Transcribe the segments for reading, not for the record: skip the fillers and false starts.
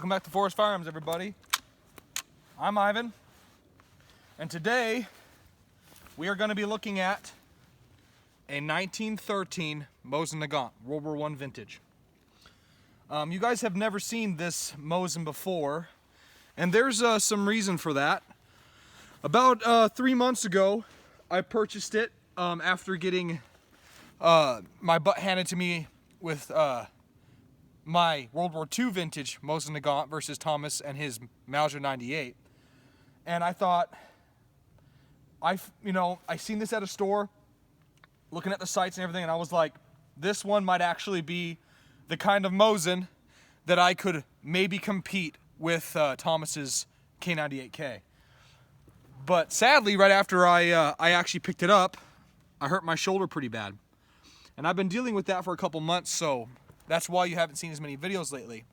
Welcome back to Forest Firearms, everybody. I'm Ivan, and today we are going to be looking at a 1913 Mosin Nagant, World War I vintage. You guys have never seen this Mosin before, and there's some reason for that. About 3 months ago, I purchased it after getting my butt handed to me with my World War II vintage Mosin Nagant versus Thomas and his Mauser 98. And I thought, I seen this at a store, looking at the sights and everything, and I was like, this one might actually be the kind of Mosin that I could maybe compete with Thomas's K98K. But sadly, right after I actually picked it up, I hurt my shoulder pretty bad. And I've been dealing with that for a couple months, so that's why you haven't seen as many videos lately,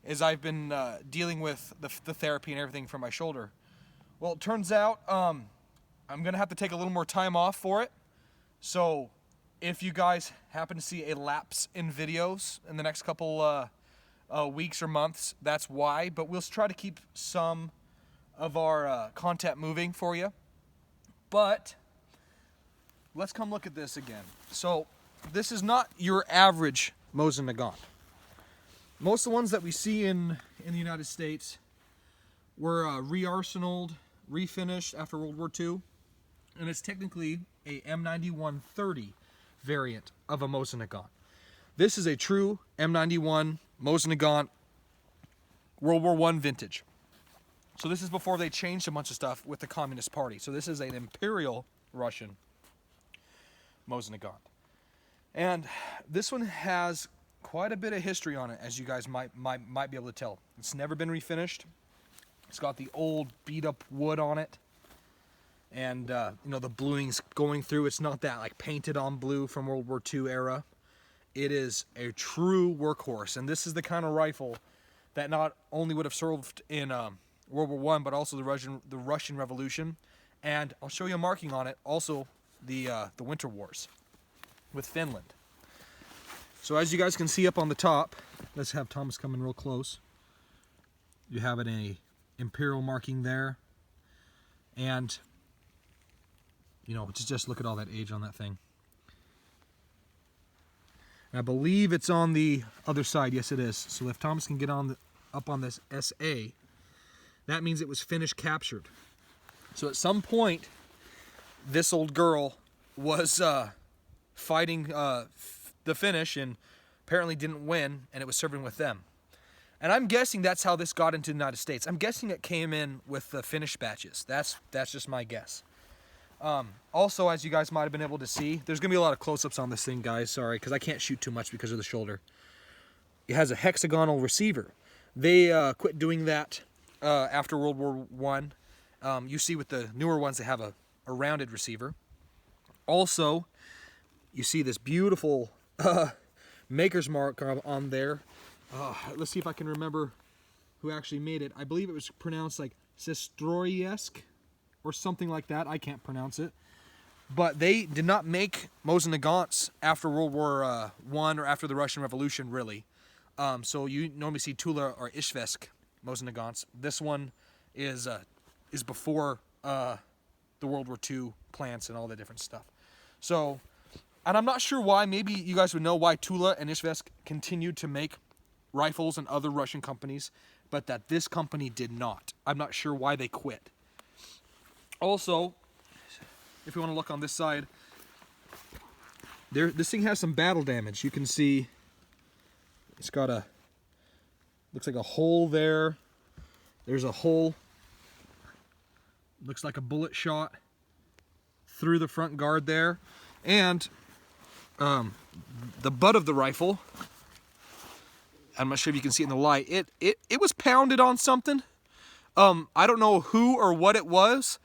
is I've been dealing with the therapy and everything for my shoulder. Well, it turns out I'm going to have to take a little more time off for it. So if you guys happen to see a lapse in videos in the next couple weeks or months, that's why. But we'll try to keep some of our content moving for you. But let's come look at this again. So this is not your average Mosin Nagant. Most of the ones that we see in the United States were re-arsenaled, refinished after World War II, and it's technically a M91 30 variant of a Mosin Nagant. This is a true M91 Mosin Nagant World War I vintage. So this is before they changed a bunch of stuff with the Communist Party. So this is an Imperial Russian Mosin Nagant. And this one has quite a bit of history on it, as you guys might be able to tell. It's never been refinished. It's got the old beat up wood on it. And the bluing's going through. It's not that like painted on blue from World War II era. It is a true workhorse. And this is the kind of rifle that not only would have served in World War I, but also the Russian Revolution. And I'll show you a marking on it. Also the Winter Wars with Finland. So as you guys can see up on the top, let's have Thomas come in real close. You have an Imperial marking there, and just look at all that age on that thing. And I believe it's on the other side. Yes, it is. So if Thomas can get up on this SA, that means it was finished captured. So at some point, this old girl was fighting the Finnish and apparently didn't win, and it was serving with them. And I'm guessing that's how this got into the United States. I'm guessing it came in with the Finnish batches. That's just my guess. Also, as you guys might have been able to see, there's going to be a lot of close-ups on this thing, guys. Sorry, because I can't shoot too much because of the shoulder. It has a hexagonal receiver. They quit doing that after World War I. You see with the newer ones, they have a rounded receiver. Also, you see this beautiful maker's mark on there. Let's see if I can remember who actually made it. I believe it was pronounced like Sestroyesk or something like that. I can't pronounce it. But they did not make Mosin Nagants after World War I or after the Russian Revolution, really. So you normally see Tula or Ishvesk Mosin Nagants. This one is before the World War II plants and all that different stuff. So, and I'm not sure why. Maybe you guys would know why Tula and Ishvesk continued to make rifles and other Russian companies, but that this company did not. I'm not sure why they quit. Also, if you want to look on this side, this thing has some battle damage. You can see it's got looks like a hole there. There's a hole. Looks like a bullet shot through the front guard there. And the butt of the rifle, I'm not sure if you can see it in the light, it was pounded on something. I don't know who or what it was,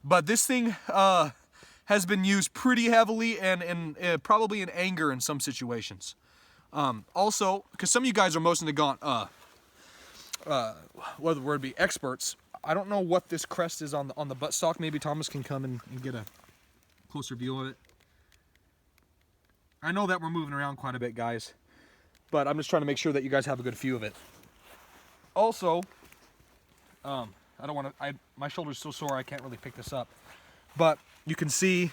but this thing has been used pretty heavily and probably in anger in some situations. Also, because some of you guys are Mosin Nagant, what the word be, experts. I don't know what this crest is on the buttstock. Maybe Thomas can come and get a closer view of it. I know that we're moving around quite a bit, guys, but I'm just trying to make sure that you guys have a good view of it. Also, I don't want to, my shoulder's so sore I can't really pick this up. But you can see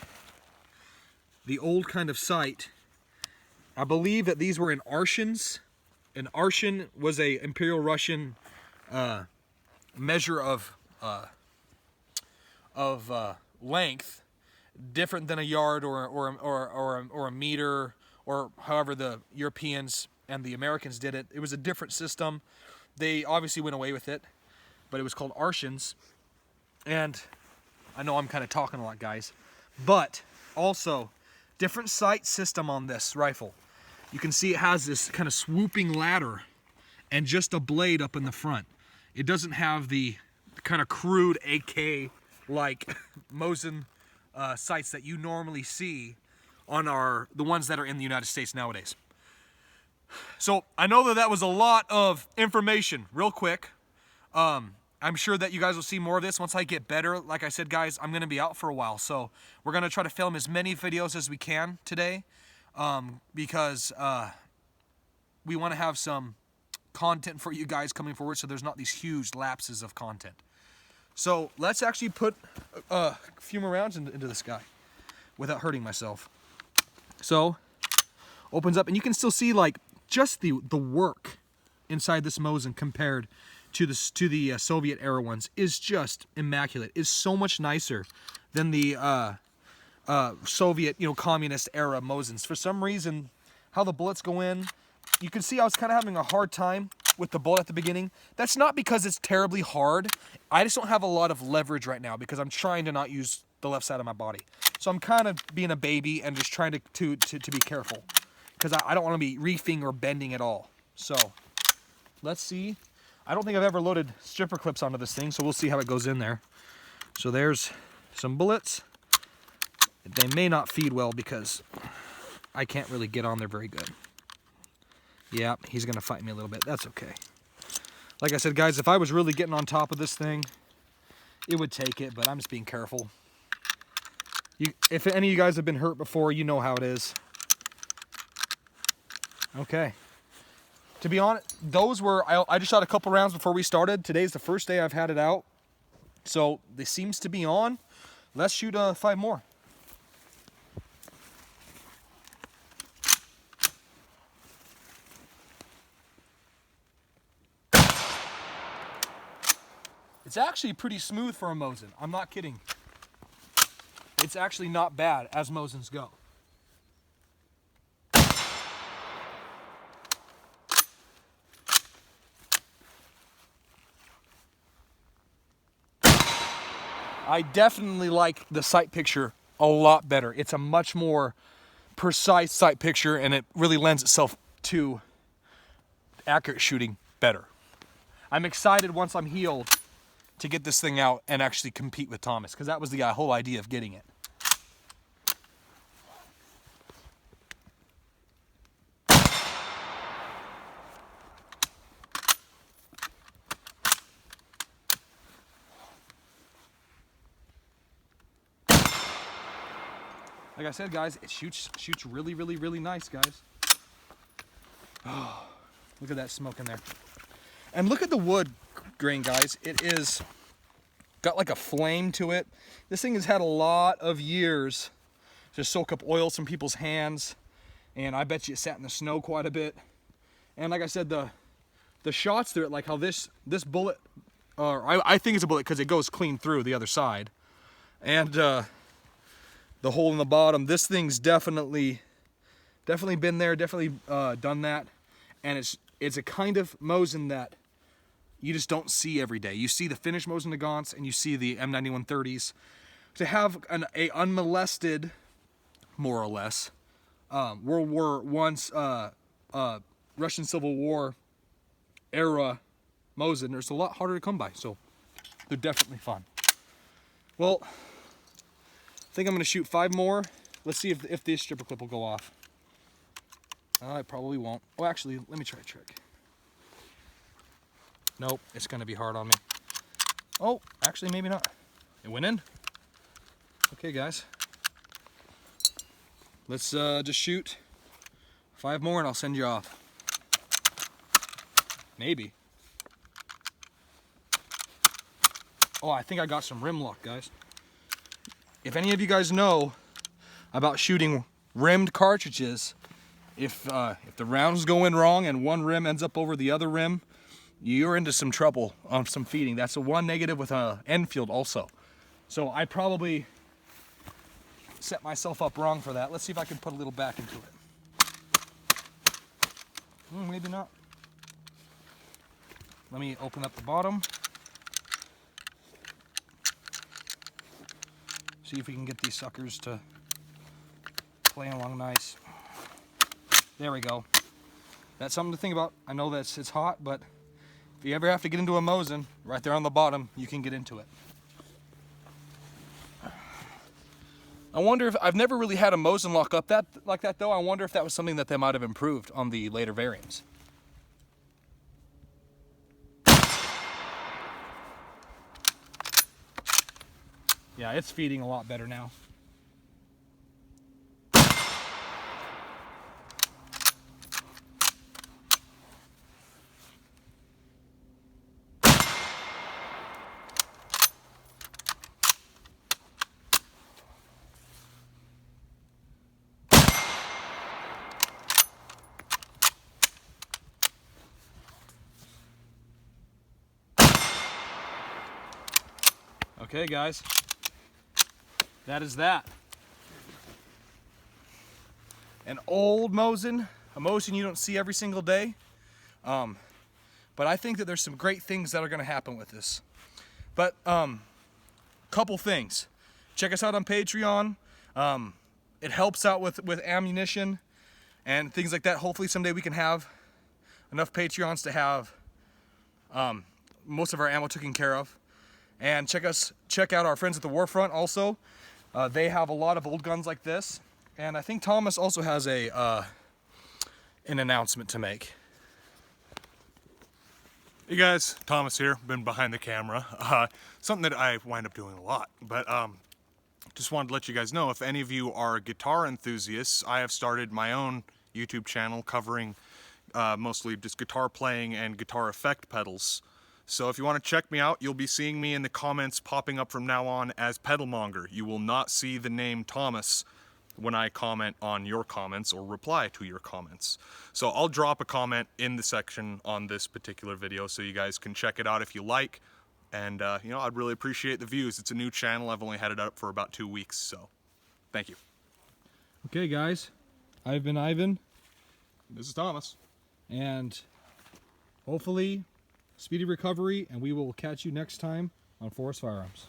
the old kind of sight. I believe that these were in Arshins. An Arshin was a Imperial Russian measure of length, different than a yard or a meter, or however the Europeans and the Americans did it. It was a different system. They obviously went away with it, but it was called Arshins. And I know I'm kind of talking a lot, guys, but also different sight system on this rifle. You can see it has this kind of swooping ladder and just a blade up in the front. It doesn't have the kind of crude AK-like Mosin sights that you normally see on the ones that are in the United States nowadays. So I know that that was a lot of information real quick. I'm sure that you guys will see more of this once I get better. Like I said, guys, I'm going to be out for a while, so we're going to try to film as many videos as we can today, because we want to have some content for you guys coming forward, so there's not these huge lapses of content. So let's actually put a few more rounds into this guy without hurting myself. So opens up, and you can still see like just the work inside this Mosin compared to the Soviet era ones is just immaculate. Is so much nicer than the Soviet, communist era Mosins. For some reason, how the bullets go in, you can see I was kind of having a hard time with the bullet at the beginning. That's not because it's terribly hard. I just don't have a lot of leverage right now because I'm trying to not use the left side of my body. So I'm kind of being a baby and just trying to be careful, because I don't want to be reefing or bending at all. So let's see. I don't think I've ever loaded stripper clips onto this thing, so we'll see how it goes in there. So there's some bullets. They may not feed well because I can't really get on there very good. Yeah, he's going to fight me a little bit. That's okay. Like I said, guys, if I was really getting on top of this thing, it would take it, but I'm just being careful. If any of you guys have been hurt before, you know how it is. Okay. To be honest, those were, I just shot a couple rounds before we started. Today's the first day I've had it out. So this seems to be on. Let's shoot 5 more. It's actually pretty smooth for a Mosin. I'm not kidding. It's actually not bad as Mosins go. I definitely like the sight picture a lot better. It's a much more precise sight picture, and it really lends itself to accurate shooting better. I'm excited once I'm healed to get this thing out and actually compete with Thomas, because that was the whole idea of getting it. Like I said, guys, it shoots really, really, really nice, guys. Oh, look at that smoke in there. And look at the wood grain, guys. It is got like a flame to it. This thing has had a lot of years to soak up oil from people's hands, and I bet you it sat in the snow quite a bit. And like I said, the shots through it, like how this bullet, I think it's a bullet because it goes clean through the other side, and the hole in the bottom. This thing's definitely been there, definitely done that, and it's a kind of Mosin that you just don't see every day. You see the finished Mosin Nagants and you see the M91 30s. To have a unmolested, more or less, World War I, Russian Civil War era Mosin, there's a lot harder to come by, so they're definitely fun. Well, I think I'm going to shoot 5 more. Let's see if this stripper clip will go off. It probably won't. Oh, actually, let me try a trick. Nope, it's going to be hard on me. Oh, actually, maybe not. It went in. Okay, guys. Let's just shoot 5 more and I'll send you off. Maybe. Oh, I think I got some rim luck, guys. If any of you guys know about shooting rimmed cartridges, if the rounds go in wrong and one rim ends up over the other rim, you're into some trouble on some feeding. That's a one negative with a Enfield also. So I probably set myself up wrong for that. Let's see if I can put a little back into it. Maybe not. Let me open up the bottom. See if we can get these suckers to play along nice. There we go. That's something to think about. I know that it's hot, but if you ever have to get into a Mosin, right there on the bottom, you can get into it. I wonder if, I've never really had a Mosin lock up like that though. I wonder if that was something that they might have improved on the later variants. Yeah, it's feeding a lot better now. Okay, guys. That is that. An old Mosin, a Mosin you don't see every single day. But I think that there's some great things that are gonna happen with this. But couple things. Check us out on Patreon. It helps out with ammunition and things like that. Hopefully someday we can have enough Patreons to have most of our ammo taken care of. And check out our friends at the Warfront also. They have a lot of old guns like this. And I think Thomas also has an announcement to make. Hey guys, Thomas here, been behind the camera. Something that I wind up doing a lot, but just wanted to let you guys know, if any of you are guitar enthusiasts, I have started my own YouTube channel covering mostly just guitar playing and guitar effect pedals. So if you want to check me out, you'll be seeing me in the comments popping up from now on as Pedalmonger. You will not see the name Thomas when I comment on your comments or reply to your comments. So I'll drop a comment in the section on this particular video so you guys can check it out if you like. And you know, I'd really appreciate the views. It's a new channel. I've only had it up for about 2 weeks, so thank you. Okay, guys. I've been Ivan. This is Thomas. And hopefully speedy recovery, and we will catch you next time on Forest Firearms.